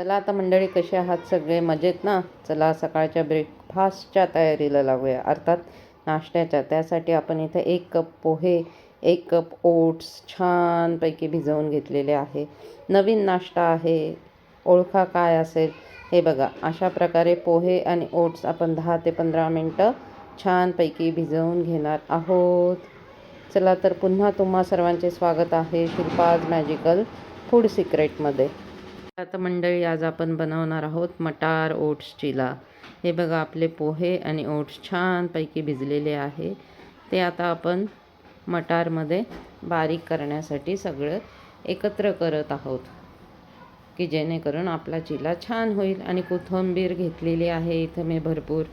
चला आता मंडळी, कसे आहात सगळे? मजेत ना? चला सकाळच्या ब्रेकफास्टच्या तयारीला लागूया, अर्थात नाश्त्याच्या. त्यासाठी आपण इथे 1 कप पोहे, 1 कप ओट्स छानपैकी भिजवून घेतलेले आहे. नवीन नाश्ता आहे, ओळखा काय असेल हे बघा. अशा प्रकारे पोहे आणि ओट्स आपण 10 ते 15 मिनटं छानपैकी भिजवून घेणार आहोत. चला तर पुन्हा तुम्हा सर्वांचे स्वागत आहे शिल्पाज मॅजिकल फूड सिक्रेटमध्ये. आता मंडळी, आज आपण बनवणार आहोत मटार ओट्स चिला. हे बघा, आपले पोहे आणि ओट्स छानपैकी भिजलेले आहे. ते आता आपण मटारमध्ये बारीक करण्यासाठी सगळं एकत्र करत आहोत, की जेणेकरून आपला चिला छान होईल. आणि कोथिंबीर घेतलेली आहे इथं मी भरपूर,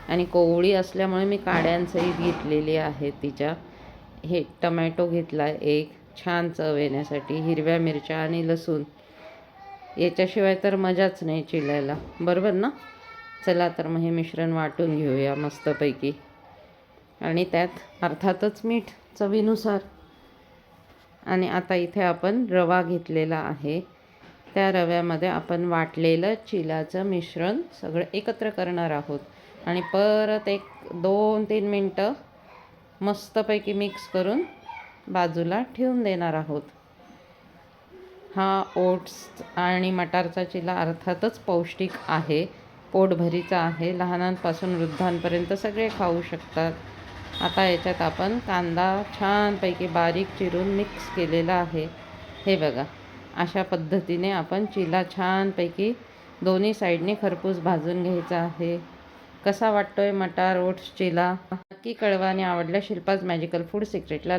आणि कोवळी असल्यामुळे मी काड्यांसहित घेतलेली आहे तिच्या. हे टमॅटो घेतला एक छान चव येण्यासाठी, हिरव्या मिरच्या आणि लसूण. याच्याशिवाय तर मजाच नाही चिल्याला, बरोबर ना? चला तर मग हे मिश्रण वाटून घेऊया मस्तपैकी. आणि त्यात अर्थातच मीठ चवीनुसार. आणि आता इथे आपण रवा घेतलेला आहे. त्या रव्यामध्ये आपण वाटलेलं चिल्याचं मिश्रण सगळं एकत्र करणार आहोत. आणि परत 1-2-3 मिनटं मस्तपैकी मिक्स करून बाजूला ठेवून देणार आहोत. हा ओट्स आणि मटारचा चिला अर्थातच पौष्टिक आहे, पोटभरीचा आहे. लहानांपासून वृद्धांपर्यंत सगळे खाऊ शकतात. आता याच्यात आपण कांदा छानपैकी बारीक चिरून मिक्स केलेला आहे. हे बघा, अशा पद्धतीने आपण चिला छानपैकी दोन्ही साईडने खरपूस भाजून घ्यायचा आहे. कसा वाटतोय मटार ओट्स चिला? नक्की कळवा. आणि आवडल्या शिल्पाज मॅजिकल फूड सिक्रेटला